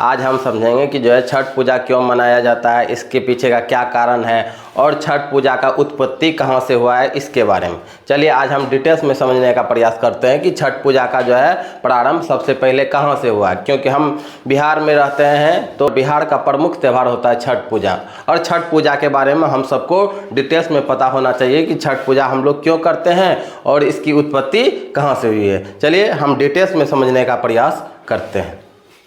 आज हम समझेंगे कि जो है छठ पूजा क्यों मनाया जाता है, इसके पीछे का क्या कारण है और छठ पूजा का उत्पत्ति कहाँ से हुआ है इसके बारे में। चलिए आज हम डिटेल्स में समझने का प्रयास करते हैं कि छठ पूजा का जो है प्रारंभ सबसे पहले कहाँ से हुआ है। क्योंकि हम बिहार में रहते हैं तो बिहार का प्रमुख त्यौहार होता है छठ पूजा, और छठ पूजा के बारे में हम सबको डिटेल्स में पता होना चाहिए कि छठ पूजा हम लोग क्यों करते हैं और इसकी उत्पत्ति कहाँ से हुई है। चलिए हम डिटेल्स में समझने का प्रयास करते हैं।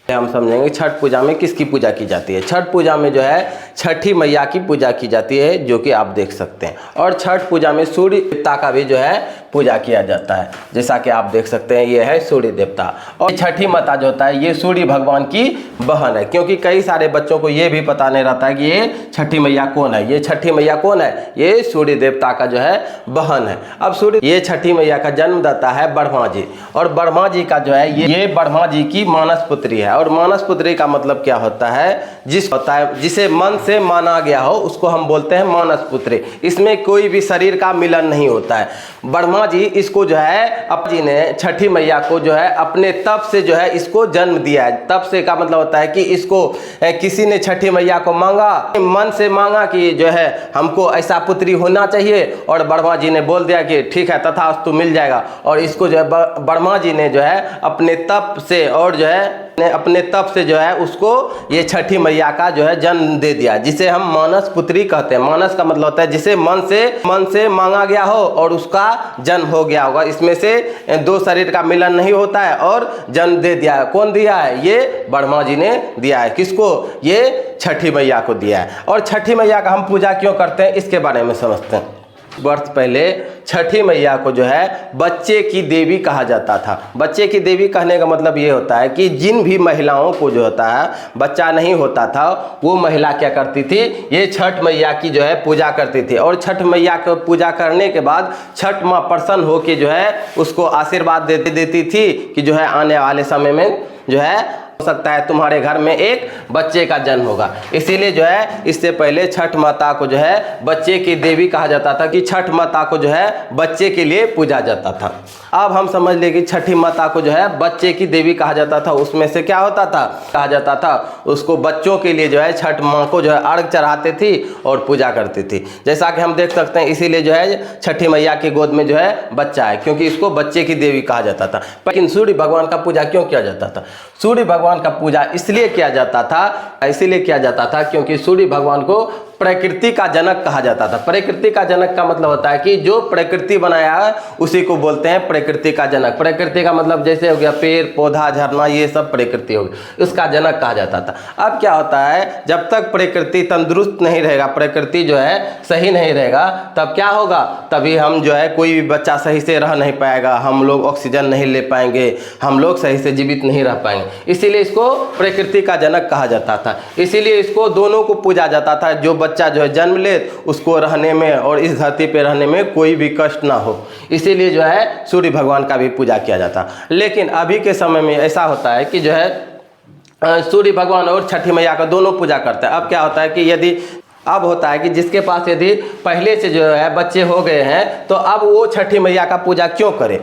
हम समझेंगे छठ पूजा में किसकी पूजा की जाती है। छठ पूजा में जो है छठी मैया की पूजा की जाती है, जो कि आप देख सकते हैं। और छठ पूजा में सूर्य देवता का भी जो है पूजा किया जाता है, जैसा कि आप देख सकते हैं ये है सूर्य देवता। और छठी माता जो होता है ये सूर्य भगवान की बहन है, क्योंकि कई सारे बच्चों को ये भी पता नहीं रहता है कि ये छठी मैया कौन है। ये छठी मैया कौन है? ये सूर्य देवता का जो है बहन है। अब ये छठी मैया का जन्मदाता है ब्रह्मा जी, और ब्रह्मा जी का जो है ये ब्रह्मा जी की मानस पुत्री है। और मानस पुत्री का मतलब क्या होता है? जिसे मन से माना गया हो उसको हम बोलते हैं मानस पुत्री। इसमें कोई भी शरीर का मिलन नहीं होता है। ब्रह्मा जी इसको जो है जी ने छठी मैया को जो है अपने तप से जो है इसको जन्म दिया है। तप से का मतलब होता है कि इसको किसी ने छठी मैया को मांगा, मन से मांगा कि जो है हमको ऐसा पुत्री होना चाहिए, और ब्रह्मा जी ने बोल दिया कि ठीक है तथास्तु मिल जाएगा। और इसको जो है ब्रह्मा जी ने जो है अपने तप से और जो है अपने तप से जो है उसको ये छठी मैया का जो है जन्म दे दिया, जिसे हम मानस पुत्री कहते हैं। मानस का मतलब होता है जिसे मन से मांगा गया हो और उसका जन्म हो गया होगा। इसमें से दो शरीर का मिलन नहीं होता है और जन्म दे दिया है। कौन दिया है? ये ब्रह्मा जी ने दिया है। किसको? ये छठी मैया को दिया है। और छठी मैया का हम पूजा क्यों करते हैं इसके बारे में समझते हैं। वर्ष पहले छठी मैया को जो है बच्चे की देवी कहा जाता था। बच्चे की देवी कहने का मतलब ये होता है कि जिन भी महिलाओं को जो होता है बच्चा नहीं होता था, वो महिला क्या करती थी? ये छठ मैया की जो है पूजा करती थी। और छठ मैया को पूजा करने के बाद छठ माँ प्रसन्न होकर जो है उसको आशीर्वाद देती थी कि जो है आने वाले समय में जो है हो सकता है तुम्हारे घर में एक बच्चे का जन्म होगा। इसीलिए जो है इससे पहले छठ माता को जो है बच्चे की देवी कहा जाता था, कि छठ माता को जो है बच्चे के लिए पूजा जाता था। अब हम समझ ले कि छठी माता को जो है बच्चे की देवी कहा जाता था। उसमें से क्या होता था? कहा जाता था उसको बच्चों के लिए जो है छठ माँ को जो है अर्घ चढ़ाते थी और पूजा करती थी, जैसा कि हम देख सकते हैं। इसीलिए जो है छठी मैया की गोद में जो है बच्चा है, क्योंकि इसको बच्चे की देवी कहा जाता था। लेकिन सूर्य भगवान का पूजा क्यों किया जाता था? सूर्य भगवान का पूजा इसलिए किया जाता था क्योंकि सूर्य भगवान को प्रकृति का जनक कहा जाता था। प्रकृति का जनक का मतलब होता है कि जो प्रकृति बनाया है उसी को बोलते हैं प्रकृति का जनक। प्रकृति का मतलब जैसे हो गया पेड़ पौधा झरना, ये सब प्रकृति हो गई, उसका जनक कहा जाता था। अब क्या होता है, जब तक प्रकृति तंदुरुस्त नहीं रहेगा, प्रकृति जो है सही नहीं रहेगा, तब क्या होगा? तभी हम जो है कोई भी बच्चा सही से रह नहीं पाएगा, हम लोग ऑक्सीजन नहीं ले पाएंगे, हम लोग सही से जीवित नहीं रह पाएंगे। इसीलिए इसको प्रकृति का जनक कहा जाता था। इसीलिए इसको दोनों को पूजा जाता था। जो बच्चा जो है जन्म ले उसको रहने में और इस धरती पे रहने में कोई भी कष्ट ना हो, इसीलिए जो है सूर्य भगवान का भी पूजा किया जाता। लेकिन अभी के समय में ऐसा होता है कि जो है सूर्य भगवान और छठी मैया का दोनों पूजा करते हैं। अब क्या होता है कि यदि अब होता है कि जिसके पास यदि पहले से जो है बच्चे हो गए हैं तो अब वो छठी मैया का पूजा क्यों करे?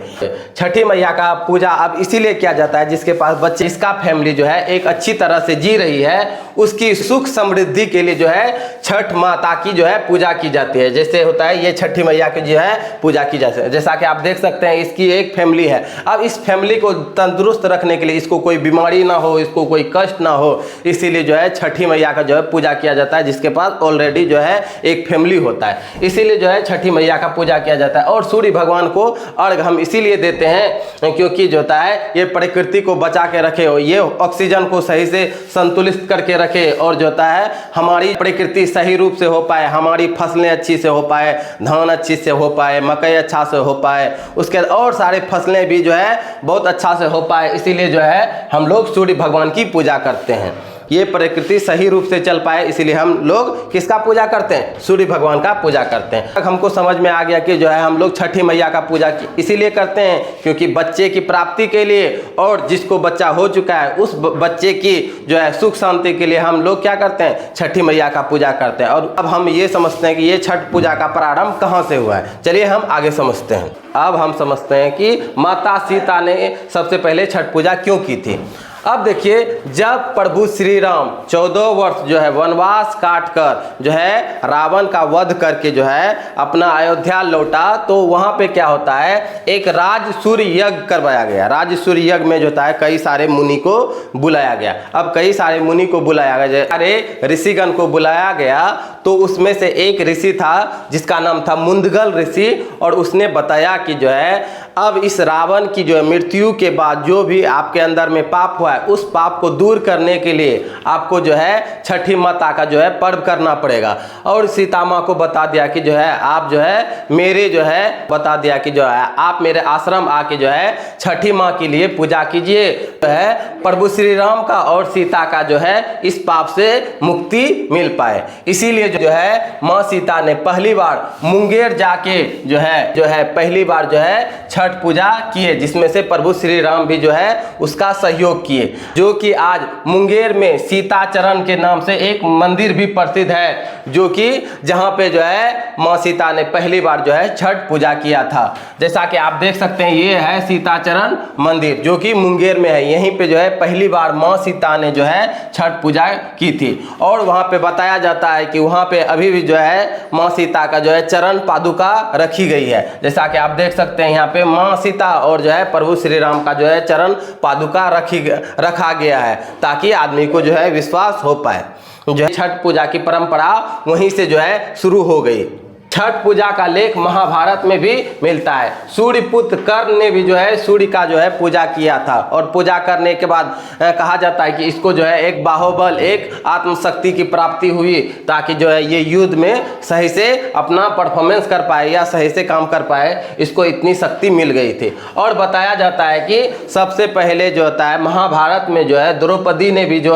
छठी मैया का पूजा अब इसीलिए किया जाता है जिसके पास बच्चे, इसका फैमिली जो है एक अच्छी तरह से जी रही है, उसकी सुख समृद्धि के लिए जो है छठ माता की जो है पूजा की जाती है। जैसे होता है ये छठी मैया की जो है पूजा की जाती है। जैसा कि आप देख सकते हैं इसकी एक फैमिली है। अब इस फैमिली को तंदुरुस्त रखने के लिए, इसको कोई बीमारी ना हो, इसको कोई कष्ट ना हो, इसीलिए जो है छठी मैया का जो है पूजा किया जाता है, जिसके पास ऑलरेडी जो है एक फैमिली होता है। इसीलिए जो है छठी मैया का पूजा किया जाता है। और सूर्य भगवान को अर्घ हम इसीलिए देते हैं क्योंकि जो होता है ये प्रकृति को बचा के रखे, ये ऑक्सीजन को सही से संतुलित करके रखे, और जो होता है हमारी प्रकृति सही रूप से हो पाए, हमारी फसलें अच्छी से हो पाए, धान अच्छी से हो पाए, मकई अच्छा से हो पाए, उसके और सारे फसलें भी जो है बहुत अच्छा से हो पाए। इसीलिए जो है हम लोग सूर्य भगवान की पूजा करते हैं। ये प्रकृति सही रूप से चल पाए, इसीलिए हम लोग किसका पूजा करते हैं? सूर्य भगवान का पूजा करते हैं। हमको समझ में आ गया कि जो है हम लोग छठी मैया का पूजा इसीलिए करते हैं क्योंकि बच्चे की प्राप्ति के लिए, और जिसको बच्चा हो चुका है उस बच्चे की जो है सुख शांति के लिए हम लोग क्या करते हैं? छठी मैया का पूजा करते हैं। और अब हम ये समझते हैं कि ये छठ पूजा का प्रारंभ कहाँ से हुआ है। चलिए हम आगे समझते हैं। अब हम समझते हैं कि माता सीता ने सबसे पहले छठ पूजा क्यों की थी। अब देखिए, जब प्रभु श्री राम 14 वर्ष जो है वनवास काट कर जो है रावण का वध करके जो है अपना अयोध्या लौटा, तो वहाँ पे क्या होता है, एक राजसूय यज्ञ करवाया गया। राजसूय यज्ञ में जो होता है कई सारे मुनि को बुलाया गया। अब कई सारे मुनि को बुलाया गया, सारे ऋषिगण को बुलाया गया, तो उसमें से एक ऋषि था जिसका नाम था मुंदगल ऋषि, और उसने बताया कि जो है अब इस रावण की जो है मृत्यु के बाद जो भी आपके अंदर में पाप हुआ है, उस पाप को दूर करने के लिए आपको जो है छठी माता का जो है पर्व करना पड़ेगा। और सीता माँ को बता दिया कि जो है आप जो है मेरे जो है बता दिया कि जो है आप मेरे आश्रम आके जो है छठी माँ के लिए पूजा कीजिए, जो है प्रभु श्री राम का और सीता का जो है इस पाप से मुक्ति मिल पाए। इसीलिए जो है माँ सीता ने पहली बार मुंगेर जाके जो है पहली बार जो है छठ पूजा किए, जिसमें से प्रभु श्री राम भी जो है उसका सहयोग किए, जो कि आज मुंगेर में सीताचरण के नाम से एक मंदिर भी प्रसिद्ध है, जो कि जहां पे जो है माँ सीता ने पहली बार जो है छठ पूजा किया था। जैसा कि आप देख सकते हैं, ये है सीताचरण मंदिर जो कि मुंगेर में है। यहीं पे जो है पहली बार माँ सीता ने जो है छठ पूजा की थी। और वहां पे बताया जाता है कि वहां पे अभी भी जो है माँ सीता का जो है चरण पादुका रखी गई है। जैसा कि आप देख सकते हैं, यहाँ पे माँ सीता और जो है प्रभु श्री राम का जो है चरण पादुका रखा गया है, ताकि आदमी को जो है विश्वास हो पाए। जो है छठ पूजा की परंपरा वहीं से जो है शुरू हो गई। छठ पूजा का लेख महाभारत में भी मिलता है। सूर्यपुत्र कर्ण ने भी जो है सूर्य का जो है पूजा किया था, और पूजा करने के बाद कहा जाता है कि इसको जो है एक बाहुबल, एक आत्मशक्ति की प्राप्ति हुई, ताकि जो है ये युद्ध में सही से अपना परफॉर्मेंस कर पाए या सही से काम कर पाए, इसको इतनी शक्ति मिल गई थी। और बताया जाता है कि सबसे पहले जो होता है महाभारत में जो है द्रौपदी ने भी जो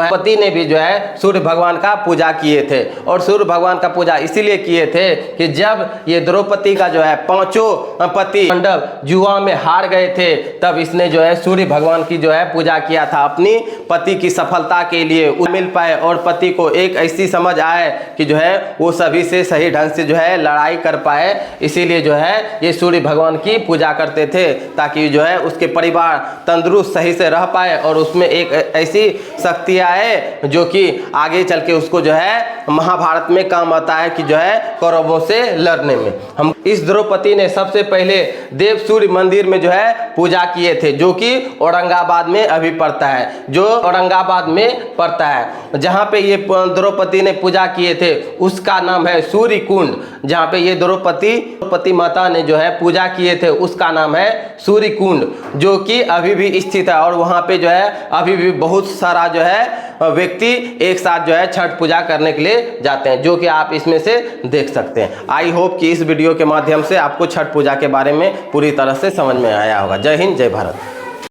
है सूर्य भगवान का पूजा किए थे। और सूर्य भगवान का पूजा इसीलिए किए थे कि जब ये द्रौपदी का जो है पांचों पति पांडव जुआ में हार गए थे, तब इसने जो है सूर्य भगवान की जो है पूजा किया था, अपनी पति की सफलता के लिए मिल पाए और पति को एक ऐसी समझ आए कि जो है वो सभी से सही ढंग से जो है लड़ाई कर पाए। इसीलिए जो है ये सूर्य भगवान की पूजा करते थे, ताकि जो है उसके परिवार तंदुरुस्त सही से रह पाए और उसमें एक ऐसी शक्ति आए जो कि आगे चल के उसको जो है महाभारत में काम आता है कि जो है कौरवों से लड़ने में। हम इस द्रौपदी ने सबसे पहले देव सूर्य मंदिर में जो है पूजा किए थे, जो कि औरंगाबाद में अभी पड़ता है, जहाँ पे ये द्रौपदी ने पूजा किए थे उसका नाम है सूर्य कुंड। जहाँ पे ये द्रौपदी माता ने जो है पूजा किए थे उसका नाम है सूर्य कुंड, जो कि अभी भी स्थित है। और वहाँ पे जो है अभी भी बहुत सारा जो है व्यक्ति एक साथ जो है छठ पूजा करने के लिए जाते हैं, जो कि आप इसमें से देख सकते हैं। आई होप कि इस वीडियो के माध्यम से आपको छठ पूजा के बारे में पूरी तरह से समझ में आया होगा। जय हिंद, जय भारत।